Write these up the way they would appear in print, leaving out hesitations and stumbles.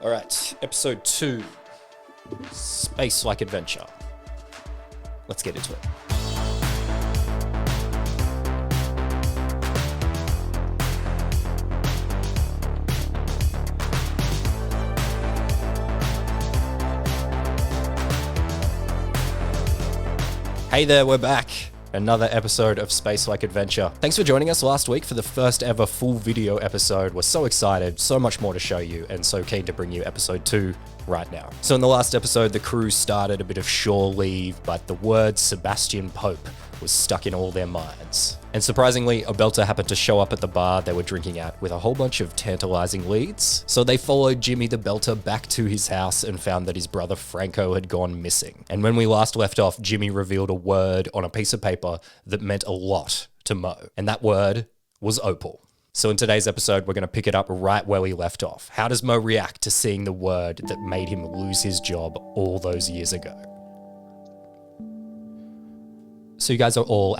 All right, episode 2, Space-like Adventure. Let's get into it. Hey there, we're back. Another episode of Space-like Adventure. Thanks for joining us last week for the first ever full video episode. We're so excited, so much more to show you, and so keen to bring you episode 2 right now. So in the last episode, the crew started a bit of shore leave, but the word Sebastian Pope was stuck in all their minds. And surprisingly, a belter happened to show up at the bar they were drinking at with a whole bunch of tantalizing leads. So they followed Jimmy the belter back to his house and found that his brother Franco had gone missing. And when we last left off, Jimmy revealed a word on a piece of paper that meant a lot to Mo. And that word was opal. So in today's episode, we're going to pick it up right where we left off. How does Mo react to seeing the word that made him lose his job all those years ago? So you guys are all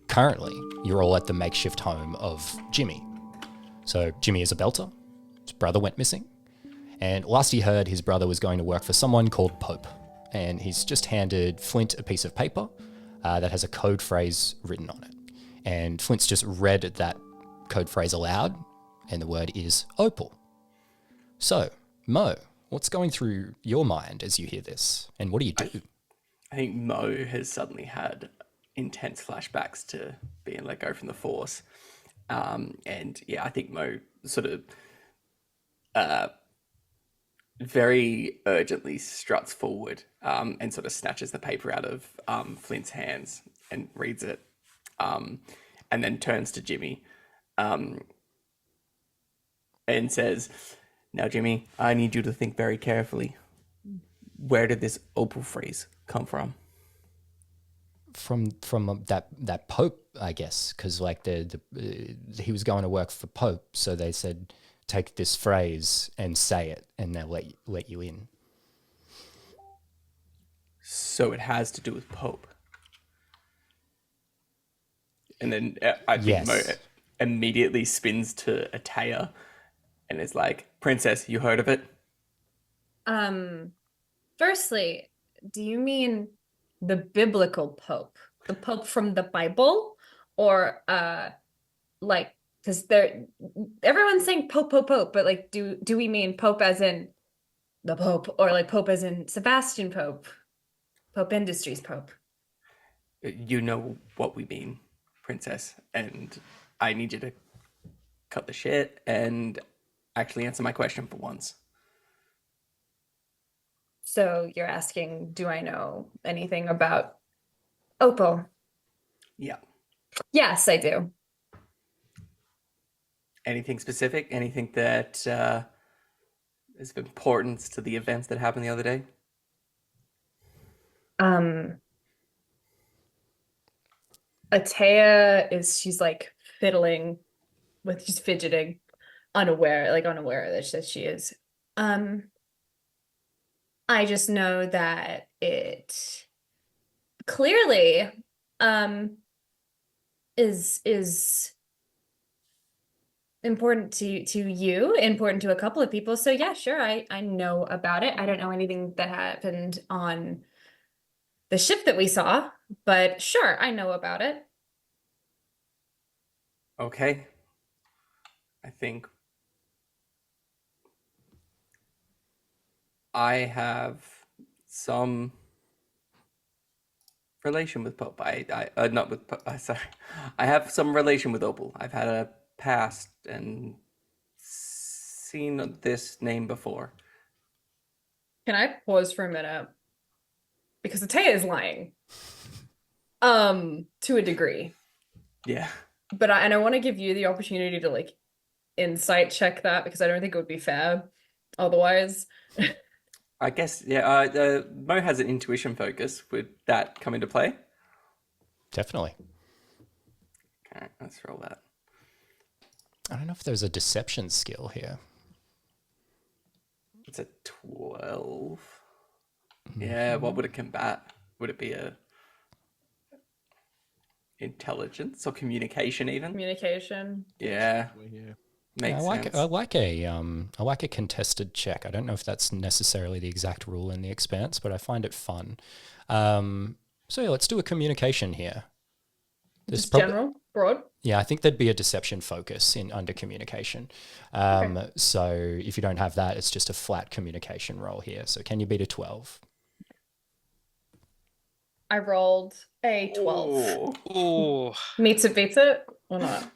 currently, you're all at the makeshift home of Jimmy. So Jimmy is a belter. His brother went missing. And last he heard, his brother was going to work for someone called Pope. And he's just handed Flint a piece of paper that has a code phrase written on it. And Flint's just read that code phrase aloud, and the word is opal. So, Mo, what's going through your mind as you hear this? And what do you do? I think Mo has suddenly had intense flashbacks to being let go from the Force. And yeah, I think Mo sort of very urgently struts forward and sort of snatches the paper out of Flint's hands and reads it. And then turns to Jimmy and says, "Now, Jimmy, I need you to think very carefully. Where did this opal phrase come from?" From that Pope, I guess, because like he was going to work for Pope, so they said take this phrase and say it, and they'll let you in. So it has to do with Pope. And then I think Yes. Mo immediately spins to Ataya and is like, "Princess, you heard of it?" Firstly, do you mean the biblical Pope? The Pope from the Bible? Or like, because everyone's saying Pope, Pope, Pope, but like do we mean Pope as in the Pope, or like Pope as in Sebastian Pope? Pope Industries Pope. You know what we mean, Princess, and I need you to cut the shit and actually answer my question for once. So you're asking, do I know anything about opal? Yeah. Yes, I do. Anything specific? Anything that is of importance to the events that happened the other day? Atea she's like fiddling with, she's fidgeting, unaware that she is. I just know that it clearly is important to you, important to a couple of people. So yeah, sure, I know about it. I don't know anything that happened on the ship that we saw, but sure, I know about it. Okay. I think I have some relation with Pope. Not with Pope. Sorry, I have some relation with Opal. I've had a past and seen this name before. Can I pause for a minute? Because Atea is lying. To a degree. Yeah. But I want to give you the opportunity to like insight check that, because I don't think it would be fair otherwise. I guess, yeah, Mo has an intuition focus. Would that come into play? Definitely. Okay, let's roll that. I don't know if there's a deception skill here. It's a 12. Yeah, what would it combat? Would it be a intelligence or communication even? Communication. Yeah. We're here. Yeah, Makes sense. I like a contested check. I don't know if that's necessarily the exact rule in the Expanse, but I find it fun. So yeah, let's do a communication here. There's Just probably general, broad. Yeah, I think there'd be a deception focus in under communication. Okay. So if you don't have that, it's just a flat communication roll here. So can you beat a 12? I rolled a 12. Oh, Oh, Meets it, beats it, or not?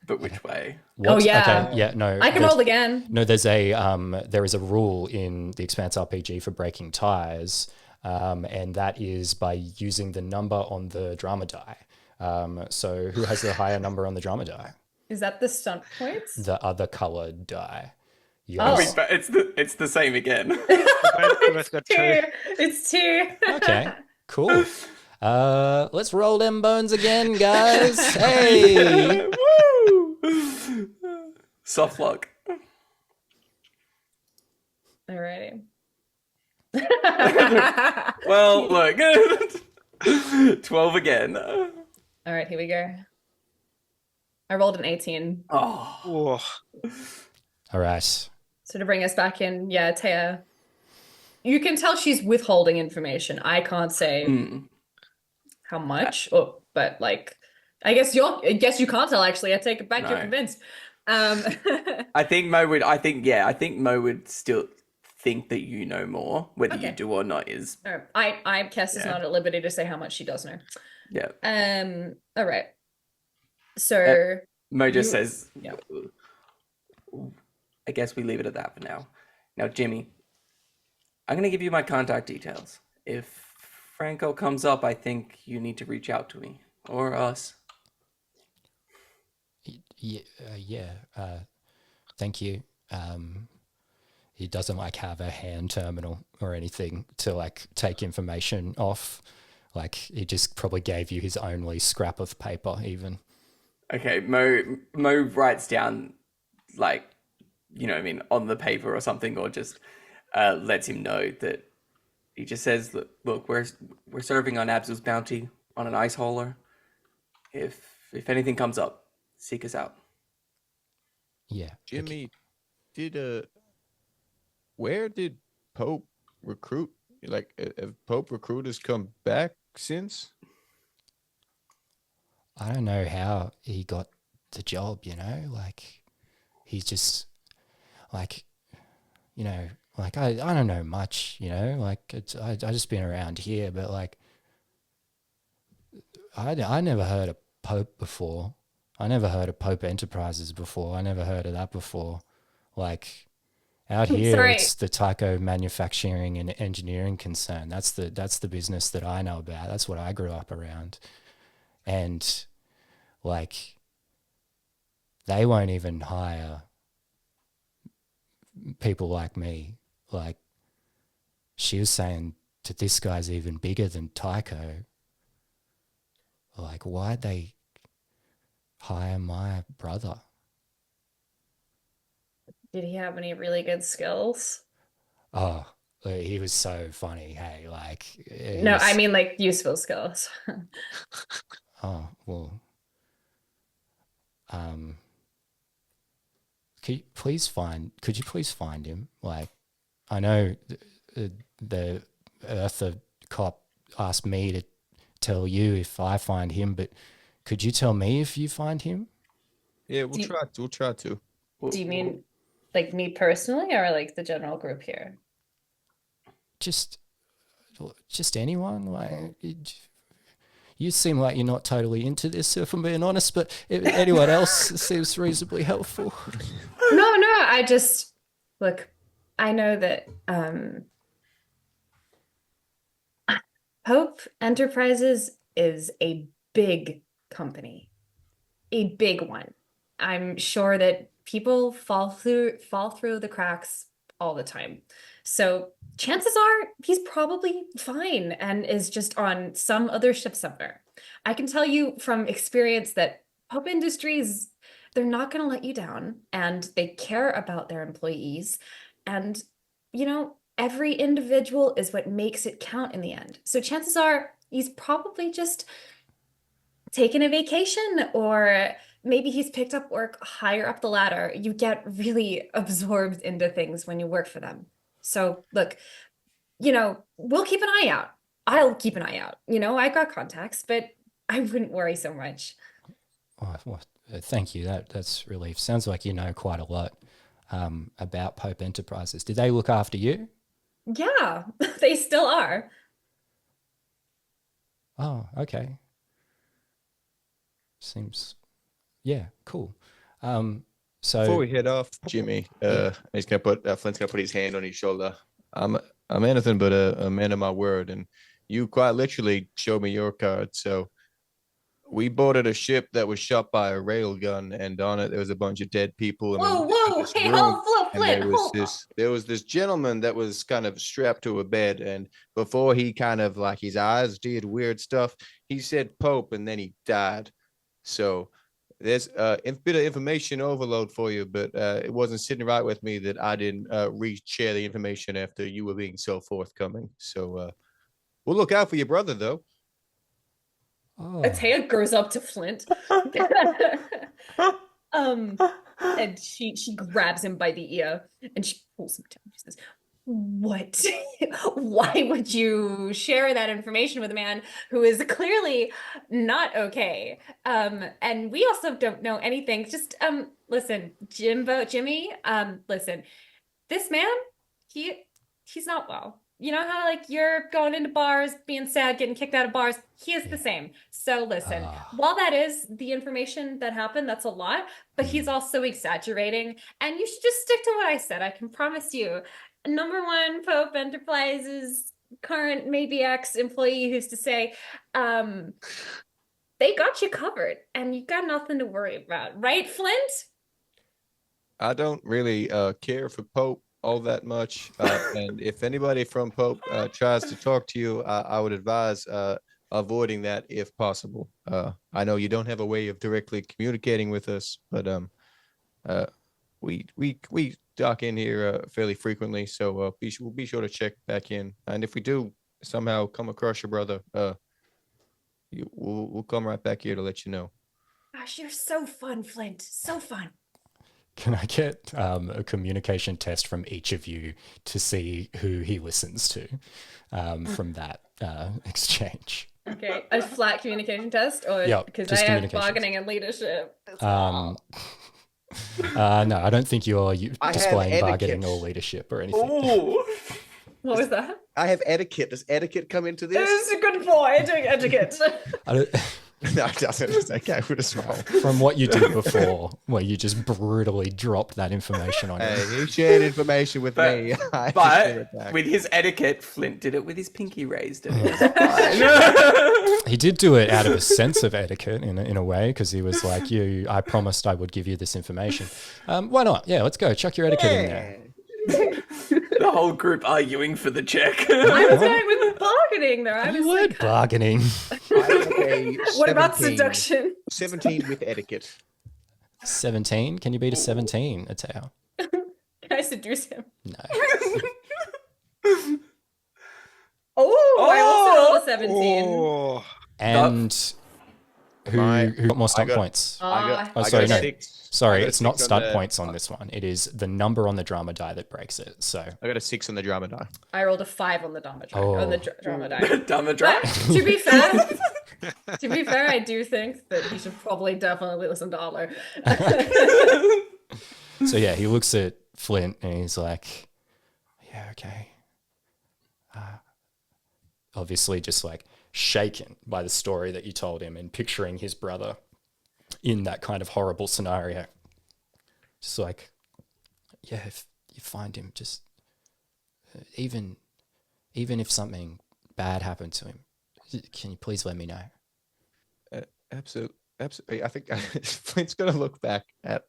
but which way? Oh, Okay, yeah. yeah, no. I can there's- roll again. No, there is a rule in the Expanse RPG for breaking ties, and that is by using the number on the drama die. So who has the higher number on the drama die? Is that the stunt points? The other colored die. You Oh. guys- But it's the same again. we both got 2. It's 2. Okay, cool. Let's roll them bones again, guys. Hey. Woo! Soft lock. Alrighty. Well, look. 12 again. All right, here we go. I rolled an 18. Oh, Oh, All right. So to bring us back in, yeah, Taya, you can tell she's withholding information. I can't say how much, but like, I guess you can't tell actually. I take it back. You're No. convinced. I think Mo would. I think Mo would still think that you know more. Whether you Okay. do or not is Cass is Yeah. not at liberty to say how much she does know. yeah. All right. So Mo just You- says, yeah. I guess we leave it at that for now. Now, Jimmy, I'm going to give you my contact details. If Franco comes up, I think you need to reach out to me or us. Yeah. Thank you. He doesn't like have a hand terminal or anything to like take information off. Like he just probably gave you his only scrap of paper even. Okay, Mo writes down, like, you know what I mean, on the paper or something, or just lets him know that he just says, look, we're serving on Abzel's bounty on an ice hauler. If anything comes up, seek us out. Yeah. Jimmy, where did Pope recruit? Like, have Pope recruiters come back since? I don't know how he got the job, like he's just like, like I don't know much, like I just been around here, but like I never heard of Pope before. I never heard of Pope Enterprises before. I never heard of that before. Like out here, Sorry. it's the Tyco manufacturing and engineering concern. That's the business that I know about. That's what I grew up around. And like they won't even hire people like me. Like she was saying that this guy's even bigger than Tyco. Like why'd they hire my brother? did he have any really good skills? Oh, he was so funny. Hey, like No, I mean like useful skills. oh well. Could you please find him? Like, I know the Eartha cop asked me to tell you if I find him, but could you tell me if you find him? Yeah, we'll Do you- try to. We'll try to. Do you mean like me personally or like the general group here? Just anyone? Like, you seem like you're not totally into this, if I'm being honest, but if anyone else seems reasonably helpful. No, I just look, I know that Pope Enterprises is a big company, a big one. I'm sure that people fall through the cracks all the time. So chances are he's probably fine and is just on some other ship somewhere. I can tell you from experience that Pope Industries, they're not going to let you down and they care about their employees. And, every individual is what makes it count in the end. So chances are he's probably just taking a vacation or maybe he's picked up work higher up the ladder. You get really absorbed into things when you work for them. So look, we'll keep an eye out. I'll keep an eye out. I got contacts, but I wouldn't worry so much. Well, thank you. That's relief. Sounds like you know quite a lot about Pope Enterprises. Did they look after you? Yeah, they still are. Oh, okay. Seems, yeah, cool. So Before we head off, Jimmy, he's gonna Flint's gonna put his hand on his shoulder. I'm anything but a man of my word, and you quite literally showed me your card. So we boarded a ship that was shot by a rail gun, and on it there was a bunch of dead people. And Whoa! Hey, hold, and there was this gentleman that was kind of strapped to a bed, and before he kind of like his eyes did weird stuff, he said Pope, and then he died. So there's a bit of information overload for you, but it wasn't sitting right with me that I didn't re-share the information after you were being so forthcoming. So we'll look out for your brother, though. Atea goes up to Flint. And she grabs him by the ear and she pulls him down. She says, "What? Why would you share that information with a man who is clearly not okay? And we also don't know anything. Just listen, Jimmy, listen, this man, he's not well. You know how like you're going into bars, being sad, getting kicked out of bars? He is the same. So listen, while that is the information that happened, that's a lot, but he's also exaggerating. And you should just stick to what I said. I can promise you. Number one, Pope Enterprises current, maybe ex-employee who's to say, they got you covered and you got nothing to worry about. Right, Flint? I don't really care for Pope all that much. And if anybody from Pope tries to talk to you, I would advise avoiding that if possible. I know you don't have a way of directly communicating with us, but we dock in here fairly frequently, so we'll be sure to check back in. And if we do somehow come across your brother, we'll come right back here to let you know. Gosh, you're so fun, Flint. So fun. Can I get a communication test from each of you to see who he listens to from that exchange? Okay, a flat communication test, or because I have bargaining and leadership. No, I don't think you're displaying bargaining or leadership or anything. Ooh. What was that? I have etiquette. Does etiquette come into this? This is a good boy doing etiquette. No, it doesn't. It's okay with a smile. From what you did before, where you just brutally dropped that information on him. Hey, he shared information with me. But with his etiquette, Flint did it with his pinky raised. And it was fine. He did do it out of a sense of etiquette in a way, because he was like, I promised I would give you this information. Why not? Yeah, let's go. Chuck your etiquette in there. The whole group arguing for the check. I was going with bargaining there. I was like, bargaining. what about seduction? 17 with etiquette. 17? Can you beat a 17, Atea? Can I seduce him? No. I also rolled a 17. Oh, And who got more stat points? Sorry, no. 6. Sorry, it's not stat points on this one. It is the number on the drama die that breaks it. So I got a 6 on the drama die. I rolled a 5 on the drama die. Oh. On the drama die. Drama die. To be fair, I do think that he should probably definitely listen to Adler. So yeah, he looks at Flint and he's like, yeah, okay. Obviously just like shaken by the story that you told him and picturing his brother in that kind of horrible scenario. Just like, yeah, if you find him, just even if something bad happened to him, can you please let me know? Absolutely. I think Flint's going to look back at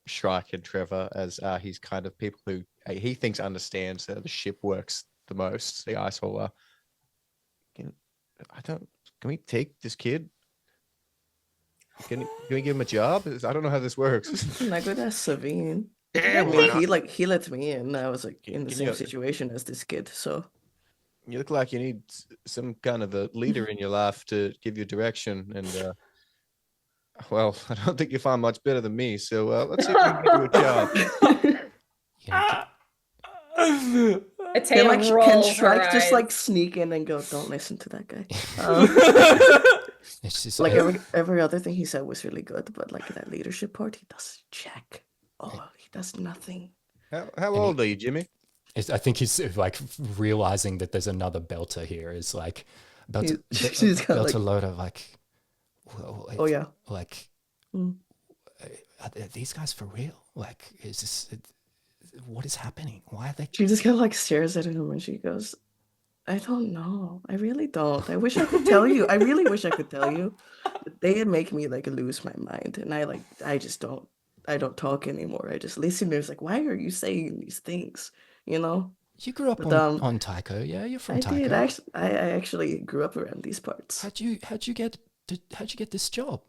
Shrike and Trevor as he's kind of people who he thinks understands the ship works the most, the ice hauler. Can we take this kid? Can we give him a job? I don't know how this works. I could ask Savine. yeah, I why mean, not? he let me in. I was like in the Can same you- situation as this kid, so You look like you need some kind of a leader in your life to give you direction. And Well, I don't think you find much better than me. So let's see if we can get you a job. You know, A Can tail like can rolls her Shrike just like eyes. sneak in and go, "Don't listen to that guy." it's just Like every other thing he said was really good, but like that leadership part, he does check. Oh, he does nothing. How old are you, Jimmy? I think he's like realizing that there's another belter here. Is like about to She's got belter like, loader like. Well, oh yeah. like Mm. are these guys for real? Like, is this what is happening? Why are they? She just kind of like stares at him and she goes, "I don't know. I really don't. I wish I could tell you. I really wish I could tell you. But they make me like lose my mind, and I just don't. I don't talk anymore. I just listen. There's like, why are you saying these things? You know." You grew up But on Tycho, yeah? You're from I Tycho. did. I actually grew up around these parts. How'd you get this job?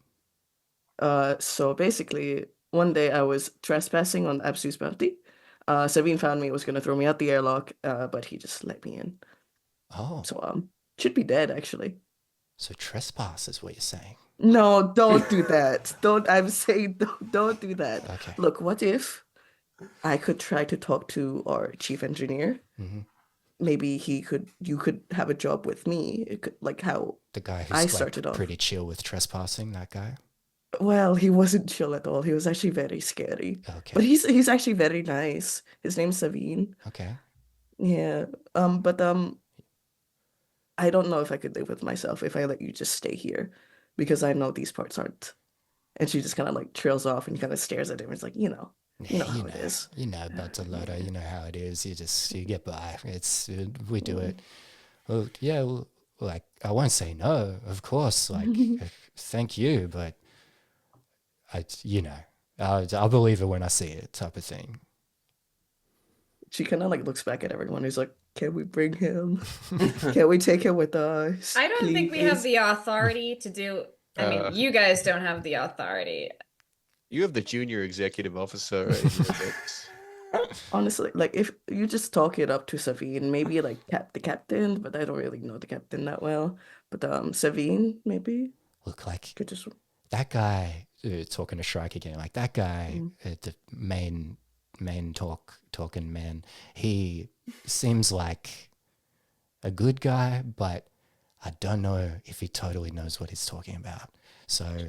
So basically, one day I was trespassing on Absu's bounty. Sabine found me, was gonna throw me out the airlock, but he just let me in. Oh, So should be dead actually. so trespass is what you're saying. No, don't do that. Don't. I'm saying don't do that. Okay. Look, what if I could try to talk to our chief engineer? Mhm. Maybe you could have a job with me. It could, like how The guy I who's started like off. pretty chill with trespassing, that guy. Well, he wasn't chill at all. He was actually very scary. Okay. But he's actually very nice. His name's Savine. Okay. Yeah. But I don't know if I could live with myself if I let you just stay here, because I know these parts aren't. And she just kind of like trails off and kind of stares at him. It's like, you know how it is. You know about the loader. You know how it is. You get by. We do it. Well, yeah. Well, like I won't say no, of course. Like thank you, but I'll believe it when I see it, type of thing. She kind of like looks back at everyone. Who's like, can we bring him? Can we take him with us? I don't think we have please?" the authority to do. I mean, you guys don't have the authority. You have the junior executive officer right here. Honestly, like if you just talk it up to Savine, maybe like the captain, but I don't really know the captain that well. But Savine, maybe Look, like could just that guy talking to Shrike again. Like that guy, the main talking man. He seems like a good guy, but I don't know if he totally knows what he's talking about. So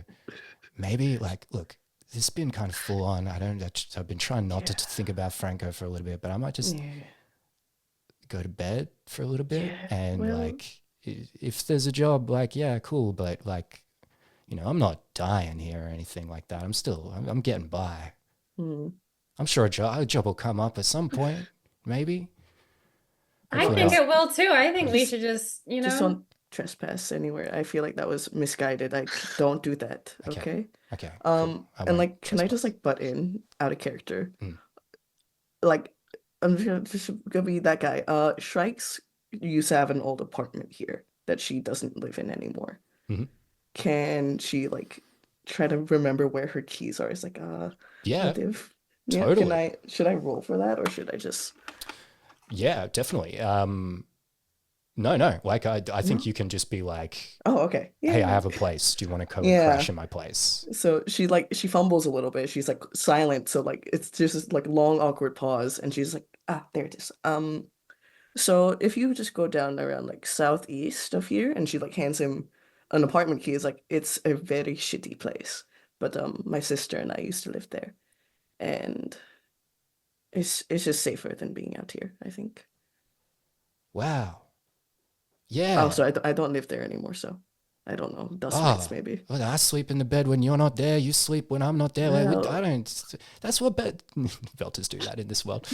maybe like, look, this has been kind of full on. I've been trying not to think about Franco for a little bit, but I might just go to bed for a little bit. And well- like, if there's a job, like, yeah, cool. But like, I'm not dying here or anything like that. I'm getting by. I'm sure a job will come up at some point, maybe. I Hopefully think not. it will too. I think we should just, just don't trespass anywhere. I feel like that was misguided. I don't do that. Okay. Okay. Cool. I And won't like, can I just trespass. like butt in out of character? Mm. Like, I'm just gonna be that guy. Shrike's used to have an old apartment here that she doesn't live in anymore. Mhm. Can she like try to remember where her keys are? It's like, Yeah, Div. totally. Should I roll for that, or should I just? Yeah, definitely. No. Like I think you can just be like, Oh, okay. Yeah. hey, I have a place. Do you want to come and Yeah. crash in my place? So she fumbles a little bit. She's like silent. So like it's just this like long awkward pause, and she's like, there it is. So if you just go down around like southeast of here, and she like hands him an apartment key, it's like it's a very shitty place. But my sister and I used to live there, and it's just safer than being out here, I think. Wow. Yeah. Oh, so I don't live there anymore, so I don't know. Dust mites maybe. Well, I sleep in the bed when you're not there. You sleep when I'm not there. Like, Well- I don't. That's what belters do that in this world.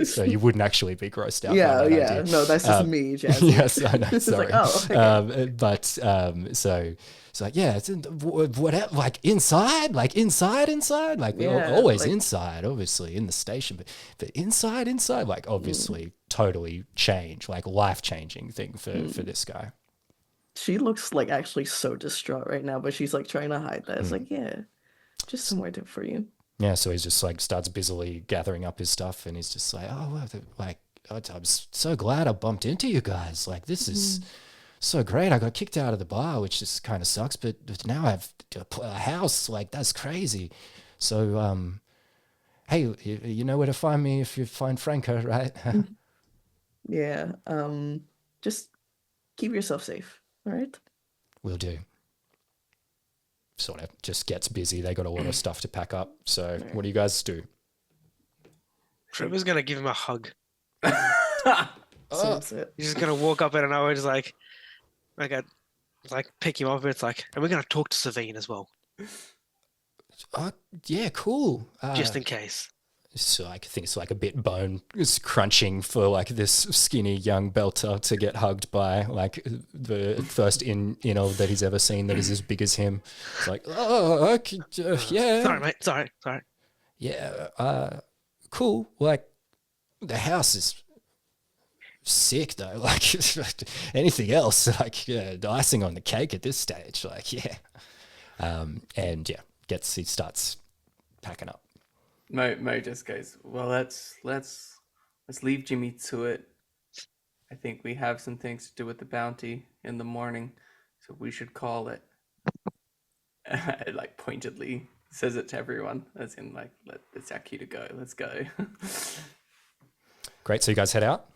So you wouldn't actually be grossed out. Yeah, by that yeah. idea. No, that's just me, Jazzy. Yes, I know. It's Sorry. like, oh, okay. So yeah, it's whatever. Like inside, like we're Yeah, always like- inside, obviously in the station, but inside, like obviously totally change, like life changing thing for this guy. She looks like actually so distraught right now, but she's like trying to hide that. It's like, yeah, just somewhere to for you. Yeah, so he's just like starts busily gathering up his stuff, and he's just like, I'm so glad I bumped into you guys. Like this is so great. I got kicked out of the bar, which just kind of sucks, but now I have a house. Like, that's crazy. So, hey, you know where to find me if you find Franco, right? Yeah. Just keep yourself safe. All right. Will do. Sort of just gets busy. They got a lot of stuff to pack up. So, what do you guys do? Trevor's gonna give him a hug. So that's it. He's just gonna walk up in an hour, just like pick him up. It's like, and we're gonna talk to Savine as well, Yeah, cool. just in case. So I think it's like a bit bone is crunching for like this skinny young belter to get hugged by like the first inno that he's ever seen that is as big as him. It's like, oh, okay, yeah. Sorry, mate. Sorry. Yeah, cool. Like, the house is sick though. Like, anything else, like, the icing on the cake at this stage. Like, yeah. And yeah, he starts packing up. Mo just goes, well, let's leave Jimmy to it. I think we have some things to do with the bounty in the morning, so we should call it. Like, pointedly says it to everyone, as in, like, it's our cue to go. Let's go. Great. So you guys head out.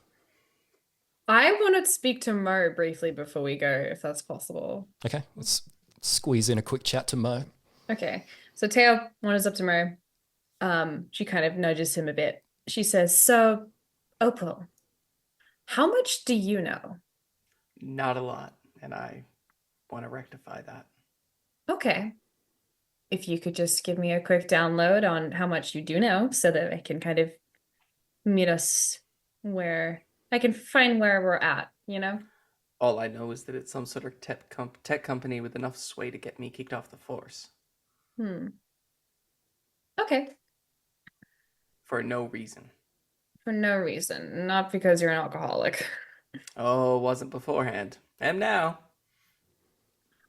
I want to speak to Mo briefly before we go, if that's possible. Okay. Let's squeeze in a quick chat to Mo. Okay. So Teo wanders up to Mo. She kind of nudges him a bit. She says, so, Opal, how much do you know? Not a lot, and I want to rectify that. Okay. If you could just give me a quick download on how much you do know so that I can kind of meet us where I can find where we're at, you know? All I know is that it's some sort of tech company with enough sway to get me kicked off the force. Okay. For no reason. For no reason. Not because you're an alcoholic. Oh, wasn't beforehand. Am now.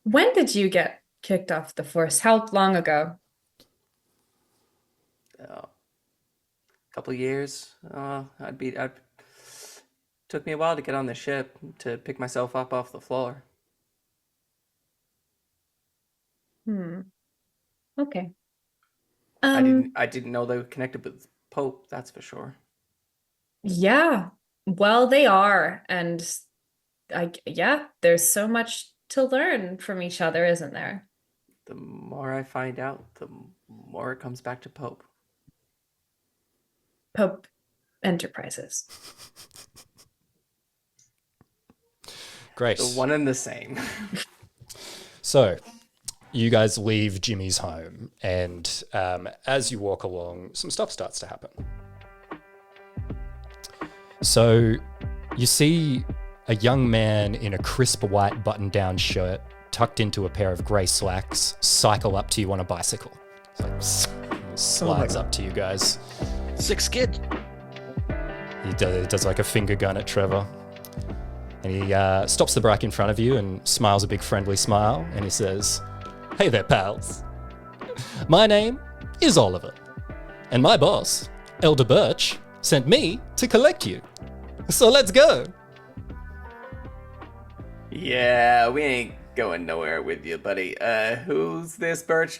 When did you get kicked off the force? How long ago? Couple years. Took me a while to get on the ship, to pick myself up off the floor. Okay. I didn't know they were connected with Pope, that's for sure. Yeah. Well, they are. And yeah, there's so much to learn from each other, isn't there? The more I find out, the more it comes back to Pope. Pope Enterprises. Great. The one and the same. So you guys leave Jimmy's home, and as you walk along, some stuff starts to happen. So you see a young man in a crisp white button-down shirt tucked into a pair of grey slacks cycle up to you on a bicycle. It's like, slides up to you guys. Sick skid. He does like a finger gun at Trevor. And he stops the bike in front of you and smiles a big friendly smile, and he says, "Hey there, pals. My name is Oliver, and my boss, Elder Birch, sent me to collect you. So let's go." Yeah, we ain't going nowhere with you, buddy. Who's this Birch?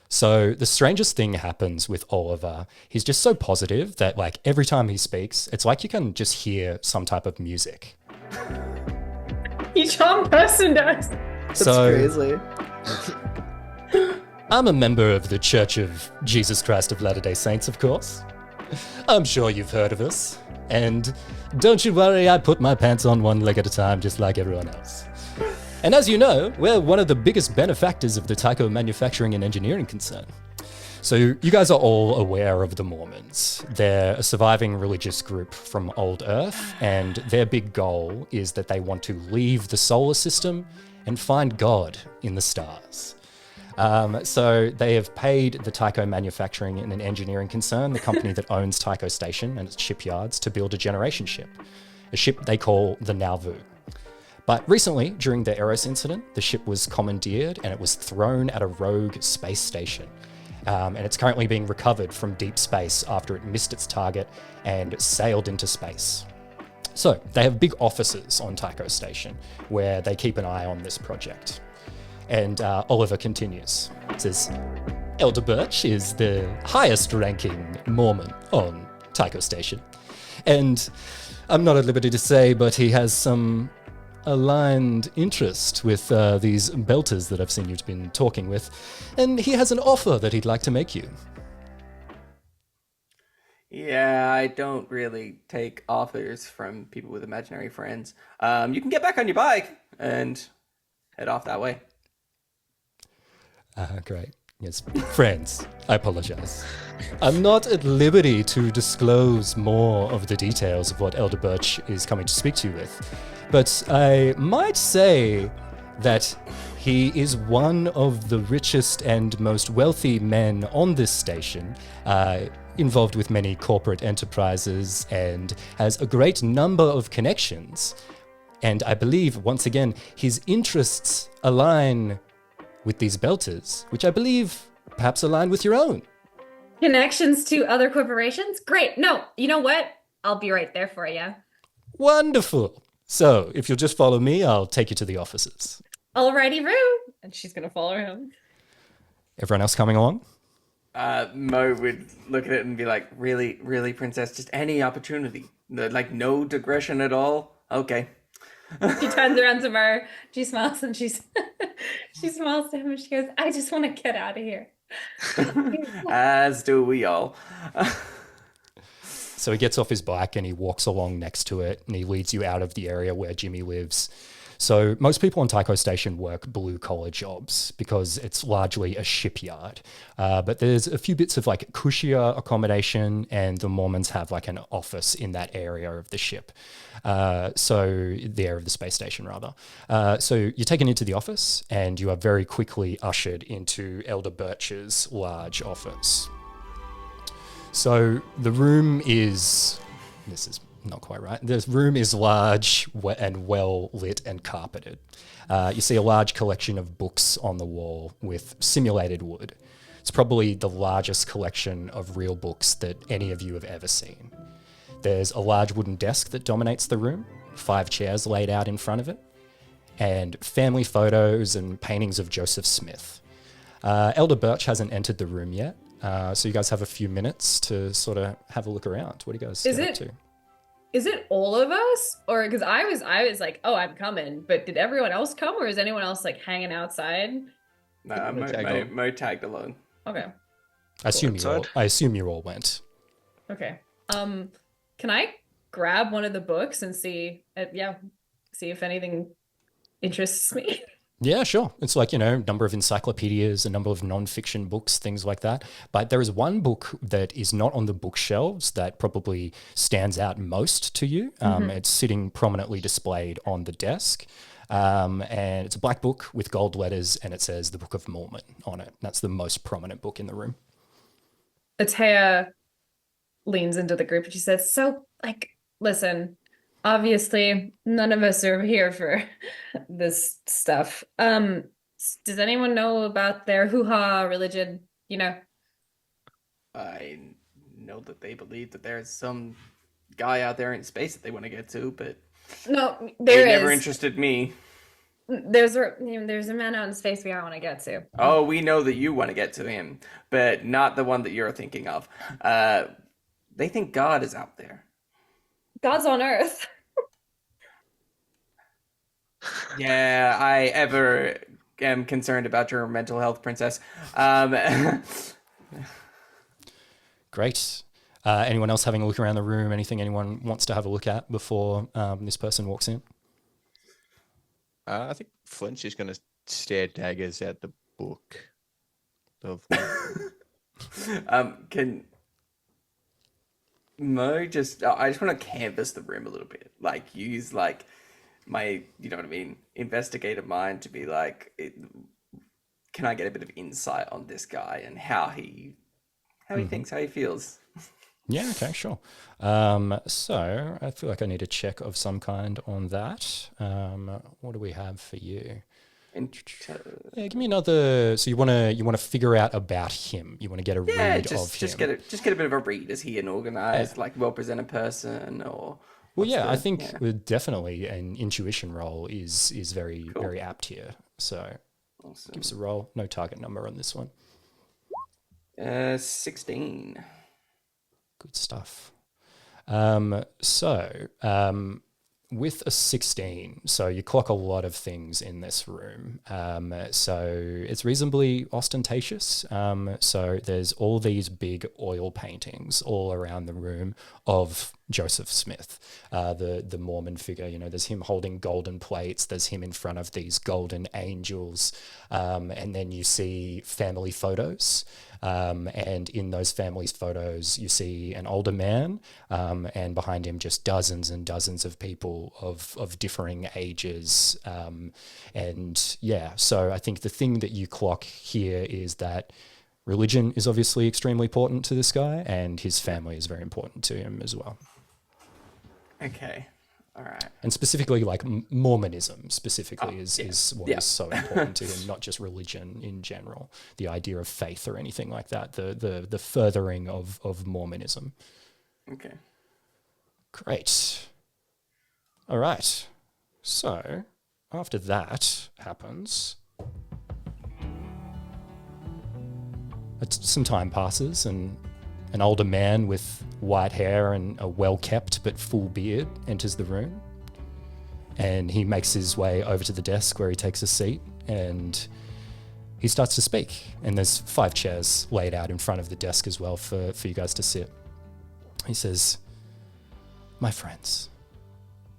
So the strangest thing happens with Oliver. He's just so positive that like every time he speaks, it's like you can just hear some type of music. Each one person does. That's So crazy. I'm a member of the Church of Jesus Christ of Latter-day Saints, of course. I'm sure you've heard of us. And don't you worry, I put my pants on one leg at a time, just like everyone else. And as you know, we're one of the biggest benefactors of the Tycho manufacturing and engineering concern. So you guys are all aware of the Mormons. They're a surviving religious group from old Earth, and their big goal is that they want to leave the solar system and find God in the stars. So they have paid the Tycho Manufacturing and Engineering Concern, the company that owns Tycho Station and its shipyards, to build a generation ship, a ship they call the Nauvoo. But recently, during the Eros incident, the ship was commandeered and it was thrown at a rogue space station. And it's currently being recovered from deep space after it missed its target and sailed into space. So they have big offices on Tycho Station where they keep an eye on this project. And Oliver continues. It says, Elder Birch is the highest ranking Mormon on Tycho Station. And I'm not at liberty to say, but he has some aligned interest with these belters that I've seen you've been talking with. And he has an offer that he'd like to make you. Yeah, I don't really take offers from people with imaginary friends. You can get back on your bike and head off that way. Great. Yes, friends, I apologize. I'm not at liberty to disclose more of the details of what Elder Birch is coming to speak to you with, but I might say that he is one of the richest and most wealthy men on this station, involved with many corporate enterprises, and has a great number of connections. And I believe, once again, his interests align with these belters, which I believe perhaps align with your own. Connections to other corporations? Great. No, you know what? I'll be right there for you. Wonderful. So, if you'll just follow me, I'll take you to the offices. Alrighty, Roo. And she's gonna follow him. Everyone else coming along? Mo would look at it and be like, really, really, princess, just any opportunity. Like, no digression at all? Okay. She turns around to Mer. She smiles and she smiles to him and she goes, I just want to get out of here. As do we all. So he gets off his bike and he walks along next to it and he leads you out of the area where Jimmy lives. So most people on Tycho Station work blue-collar jobs because it's largely a shipyard. But there's a few bits of like cushier accommodation, and the Mormons have like an office in that area of the ship. So the area of the space station, rather. So you're taken into the office and you are very quickly ushered into Elder Birch's large office. So the room is... This is not quite right. The room is large and well lit and carpeted. You see a large collection of books on the wall with simulated wood. It's probably the largest collection of real books that any of you have ever seen. There's a large wooden desk that dominates the room, 5 chairs laid out in front of it, and family photos and paintings of Joseph Smith. Elder Birch hasn't entered the room yet, so you guys have a few minutes to sort of have a look around. What do you guys get up to? Is it all of us? Or because I was like, oh, I'm coming, but did everyone else come, or is anyone else like hanging outside? No, Mo tagged along. Okay. I assume you all went. Okay. Can I grab one of the books and see if anything interests me? Yeah, sure. It's like, number of encyclopedias, a number of non-fiction books, things like that. But there is one book that is not on the bookshelves that probably stands out most to you. It's sitting prominently displayed on the desk. And it's a black book with gold letters, and it says the Book of Mormon on it. That's the most prominent book in the room. Atea leans into the group and she says, so, listen, obviously, none of us are here for this stuff. Does anyone know about their hoo-ha religion? I know that they believe that there's some guy out there in space that they want to get to, but no, they never interested me. There's a man out in space we all want to get to. Oh, we know that you want to get to him, but not the one that you're thinking of. They think God is out there. God's on Earth. Yeah, I ever am concerned about your mental health, princess. Great. Anyone else having a look around the room? Anything anyone wants to have a look at before this person walks in? I think Flint's just going to stare daggers at the book. Can Mo just... I just want to canvas the room a little bit. Use, my, investigative mind to be can I get a bit of insight on this guy and how he thinks, how he feels? Yeah, okay, sure. So I feel like I need a check of some kind on that. What do we have for you? Yeah, give me another. So you want to figure out about him. You want to get a read of him. Just get a bit of a read. Is he an organized, well presented person, Well, What's yeah, I the- think yeah. definitely an intuition roll is very Cool. very apt here. So Awesome. give us a roll. No target number on this one. 16. Good stuff. With a 16, so you clock a lot of things in this room. So it's reasonably ostentatious. So there's all these big oil paintings all around the room of Joseph Smith, the Mormon figure. You know, there's him holding golden plates. There's him in front of these golden angels. And then you see family photos. And in those families' photos, you see an older man, and behind him just dozens and dozens of people of differing ages. And yeah, so I think the thing that you clock here is that religion is obviously extremely important to this guy, and his family is very important to him as well. Okay. All right. And specifically, like Mormonism specifically is what Yeah. is so important to him, not just religion in general, the idea of faith or anything like that, the furthering of Mormonism. Okay. Great. All right. So after that happens, some time passes and an older man with white hair and a well-kept but full beard enters the room, and he makes his way over to the desk where he takes a seat and he starts to speak. And there's 5 chairs laid out in front of the desk as well for you guys to sit. He says, "My friends,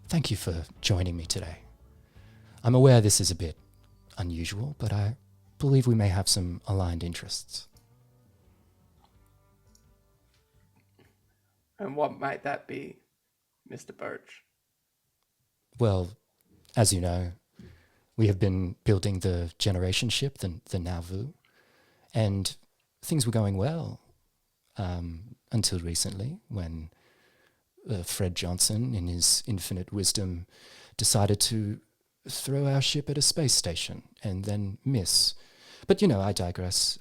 thank you for joining me today. I'm aware this is a bit unusual, but I believe we may have some aligned interests." And what might that be, Mr. Birch? Well, as you know, we have been building the generation ship, the Nauvoo, and things were going well until recently when Fred Johnson, in his infinite wisdom, decided to throw our ship at a space station and then miss. But, you know, I digress.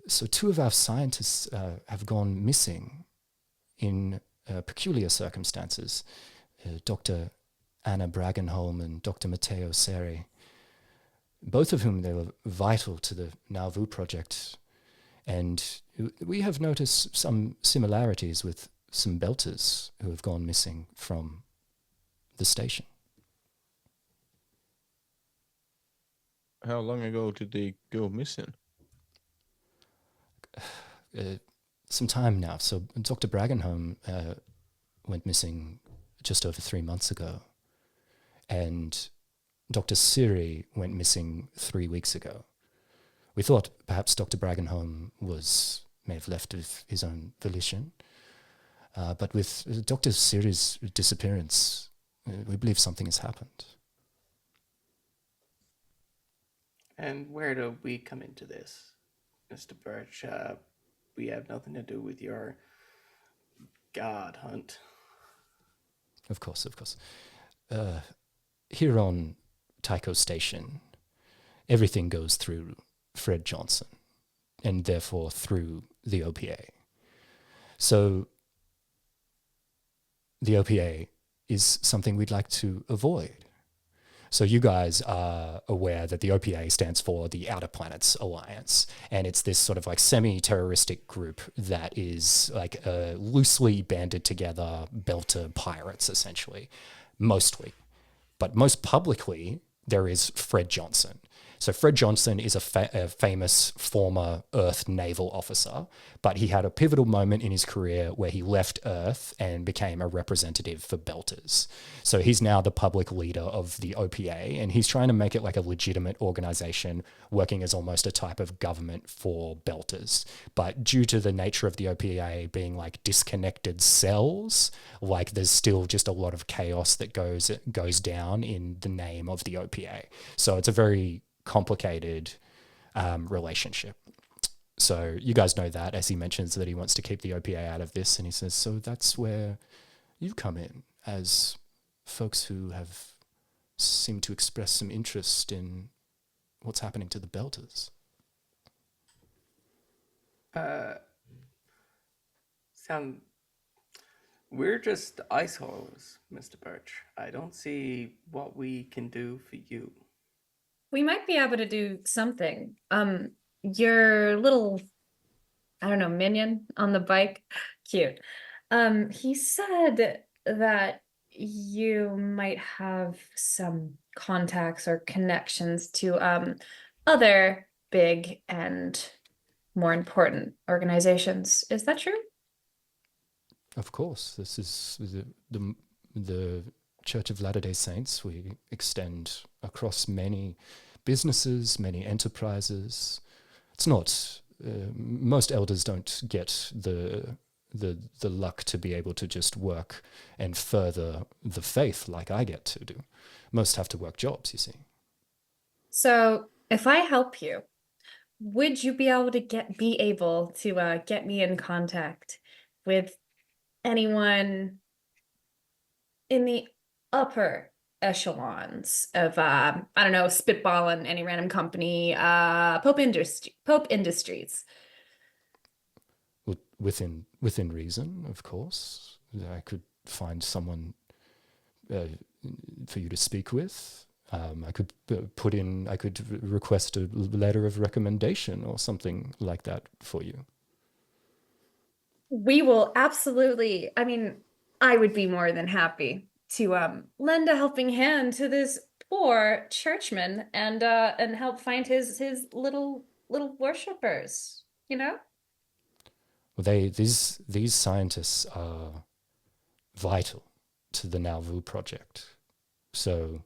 So 2 of our scientists have gone missing in peculiar circumstances. Dr. Anna Bragenholm and Dr. Matteo Seri, both of whom they were vital to the Nauvoo project. And we have noticed some similarities with some belters who have gone missing from the station. How long ago did they go missing? Some time now. So Dr. Bragenholm went missing just over 3 months ago, and Dr. Siri went missing 3 weeks ago. We thought perhaps Dr. Bragenholm may have left of his own volition, but with Dr. Siri's disappearance, we believe something has happened. And where do we come into this, Mr. Birch? We have nothing to do with your god hunt. Of course. Here on Tycho Station, everything goes through Fred Johnson, and therefore through the OPA. So the OPA is something we'd like to avoid. So you guys are aware that the OPA stands for the Outer Planets Alliance, and it's this sort of like semi-terroristic group that is like loosely banded together belter pirates, essentially, mostly. But most publicly, there is Fred Johnson. So Fred Johnson is a famous former Earth naval officer, but he had a pivotal moment in his career where he left Earth and became a representative for belters. So he's now the public leader of the OPA, and he's trying to make it like a legitimate organization working as almost a type of government for belters. But due to the nature of the OPA being like disconnected cells, like there's still just a lot of chaos that goes down in the name of the OPA. So it's a very complicated relationship. So you guys know that, as he mentions that he wants to keep the OPA out of this, and he says, so that's where you come in as folks who have seemed to express some interest in what's happening to the belters. Sound We're just ice holes, Mr. Birch. I don't see what we can do for you. We might be able to do something. Your little, I don't know, minion on the bike, cute. He said that you might have some contacts or connections to other big and more important organizations. Is that true? Of course, this is the Church of Latter-day Saints. We extend across many businesses, many enterprises. It's not most elders don't get the luck to be able to just work and further the faith like I get to do. Most have to work jobs, you see. So if I help you, would you be able to get me in contact with anyone in the upper echelons of I don't know, spitballing any random company, Pope Industries? Within reason, of course. I could find someone for you to speak with. I could I could request a letter of recommendation or something like that for you. We will absolutely, I mean, I would be more than happy to lend a helping hand to this poor churchman and help find his little worshippers, you know? Well, these scientists are vital to the Nauvoo project, so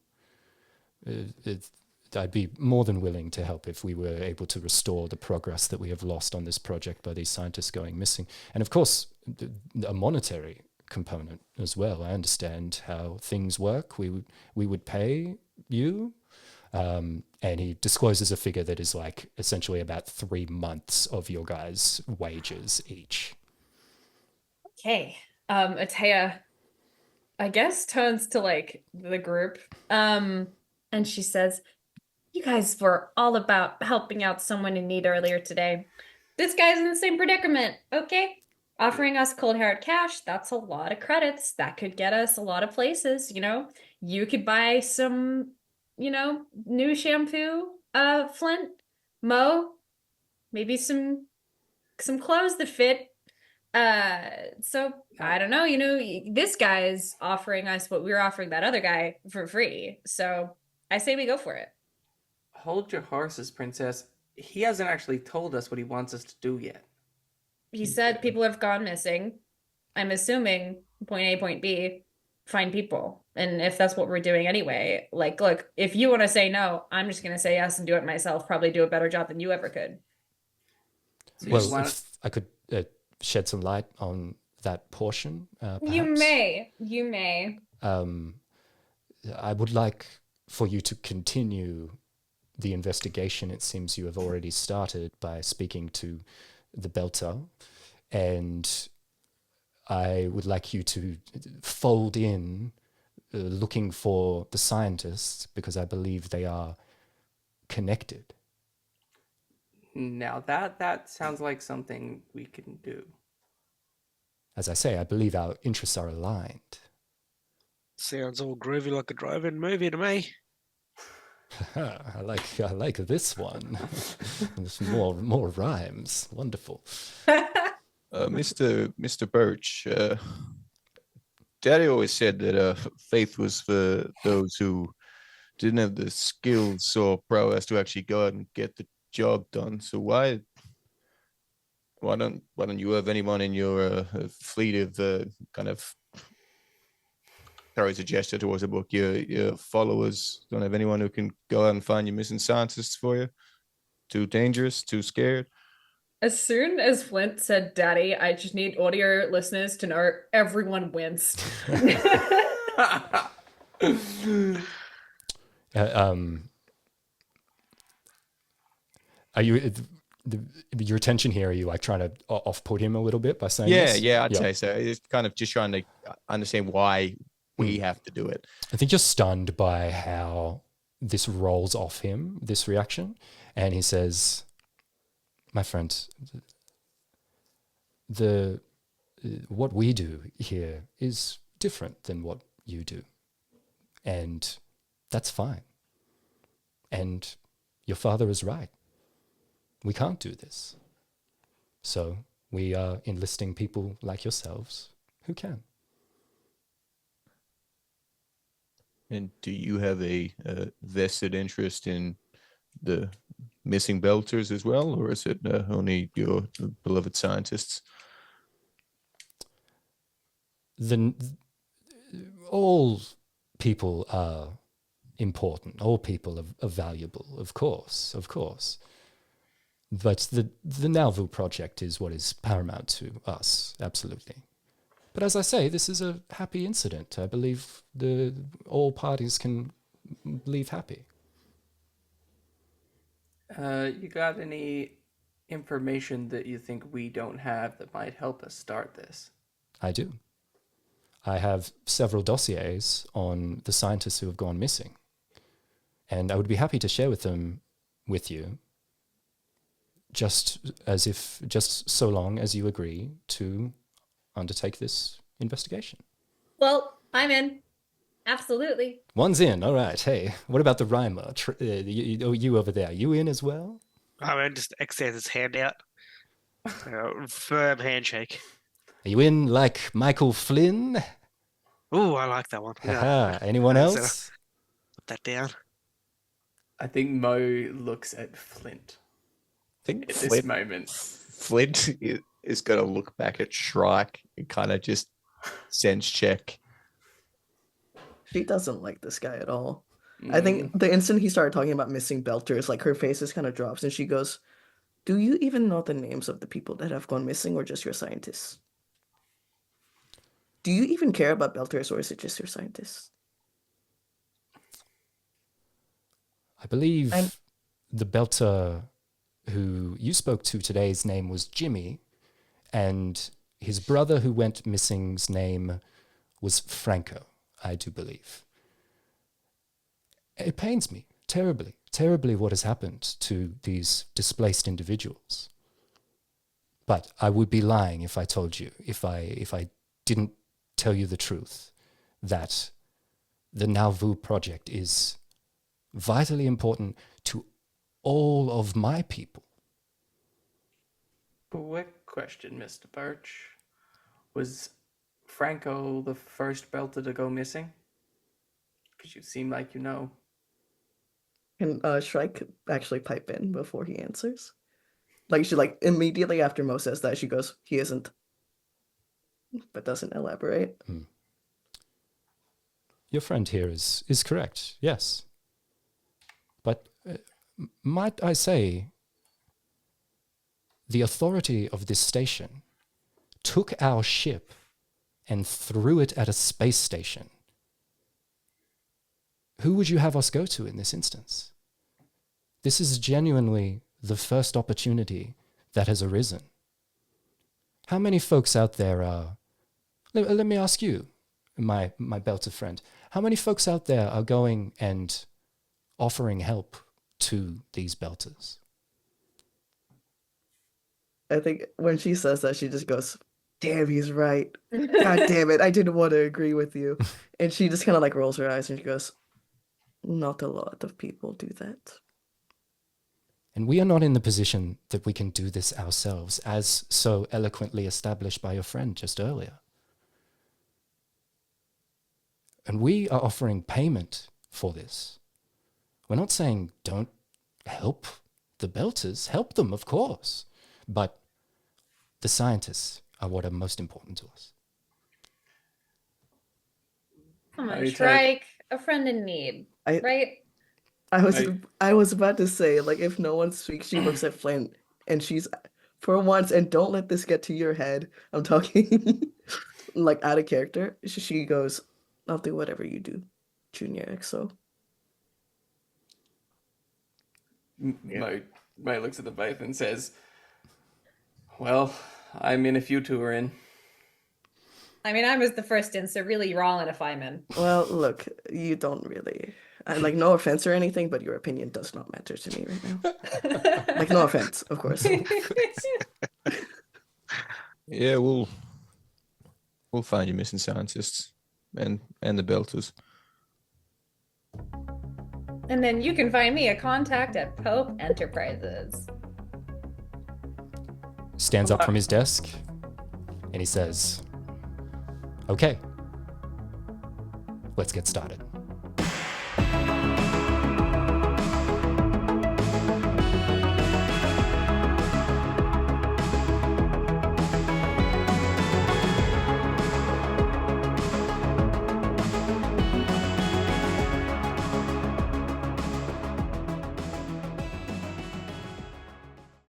I'd be more than willing to help if we were able to restore the progress that we have lost on this project by these scientists going missing. And of course, a monetary component as well. I understand how things work. We would pay you. And he discloses a figure that is like essentially about 3 months of your guys' wages each. Okay. Atea, I guess, turns to like the group. And she says, "You guys were all about helping out someone in need earlier today. This guy's in the same predicament, okay? Offering us cold hard cash, that's a lot of credits. That could get us a lot of places, you know? You could buy some, new shampoo, Flint, Mo, maybe some clothes that fit. So I don't know, this guy is offering us what we were offering that other guy for free. So I say we go for it." Hold your horses, princess. He hasn't actually told us what he wants us to do yet. He said people have gone missing. I'm assuming point A, point B, find people. And if that's what we're doing anyway, like, look, if you want to say no, I'm just going to say yes and do it myself. Probably do a better job than you ever could. So Well, if I could shed some light on that portion, perhaps. You may. I would like for you to continue the investigation. It seems you have already started by speaking to the Belter, and I would like you to fold in looking for the scientists, because I believe they are connected. Now that sounds like something we can do. As I say, I believe our interests are aligned. Sounds all groovy like a drive-in movie to me. I like this one. There's more rhymes. Wonderful. Mr. Birch, Daddy always said that faith was for those who didn't have the skills or prowess to actually go out and get the job done. So why don't you have anyone in your fleet of kind of throws a gesture towards the book? Your followers don't have anyone who can go out and find your missing scientists for you? Too dangerous? Too scared? As soon as Flint said daddy, I just need audio listeners to know everyone winced. Are you your attention here? Are you like trying to off-put him a little bit by saying Yeah, this? yeah, I'd say so. It's kind of just trying to understand why we have to do it. I think you're stunned by how this rolls off him, this reaction, and he says, "My friend, the what we do here is different than what you do. And that's fine. And your father is right. We can't do this. So we are enlisting people like yourselves who can. And do you have a vested interest in the missing belters as well, or is it only your beloved scientists? All people are important. All people are valuable, of course. But the Nauvoo project is what is paramount to us, absolutely. But as I say, this is a happy incident. I believe all parties can leave happy. You got any information that you think we don't have that might help us start this? I do. I have several dossiers on the scientists who have gone missing, and I would be happy to share them with you, just so long as you agree to undertake this investigation. Well, I'm in. Absolutely. One's in. All right. Hey, what about the rhymer? You over there, you in as well? I mean, just extends his hand out. Firm handshake. Are you in like Michael Flynn? Ooh, I like that one. Haha. Anyone so- else? Put that down. I think Mo looks at Flint I think at this moment. Flint is going to look back at Shrike and kind of just sense check. She doesn't like this guy at all. I think the instant he started talking about missing belters, like her face just kind of drops and she goes, "Do you even know the names of the people that have gone missing or just your scientists? Do you even care about belters or is it just your scientists?" I believe the belter who you spoke to today's name was Jimmy, and his brother who went missing's name was Franco, I do believe. It pains me terribly, terribly what has happened to these displaced individuals. But I would be lying if I told you, if I didn't tell you the truth, that the Nauvoo project is vitally important to all of my people. Quick question, Mr. Birch. Was Franco the first belter to go missing? Because you seem like you know. Can Shrike actually pipe in before he answers? Like she immediately after Mo says that, she goes, "He isn't," but doesn't elaborate. Your friend here is correct, yes. But might I say, the authority of this station took our ship and threw it at a space station. Who would you have us go to in this instance? This is genuinely the first opportunity that has arisen. How many folks out there are... Let me ask you, my belter friend, how many folks out there are going and offering help to these belters? I think when she says that, she just goes, "Damn, he's right. God damn it, I didn't want to agree with you." And she just kind of rolls her eyes and she goes, "Not a lot of people do that." And we are not in the position that we can do this ourselves, as so eloquently established by your friend just earlier. And we are offering payment for this. We're not saying don't help the belters. Help them, of course. But the scientists are what are most important to us. Come on, Are you Shrike, a friend in need, right? I was about to say, if no one speaks, she looks at Flint and she's, for once, and don't let this get to your head, I'm talking out of character. She goes, "I'll do whatever you do, Junior XO." Mo looks at the both and says, "Well, I'm in if you two are in." I mean, I was the first in, so really you're all in if I'm in. Well, look, you don't really. No offense or anything, but your opinion does not matter to me right now. No offense, of course. Yeah, we'll We'll find you missing scientists and the Belters. And then you can find me a contact at Pope Enterprises. Stands up from his desk and he says, "Okay, let's get started."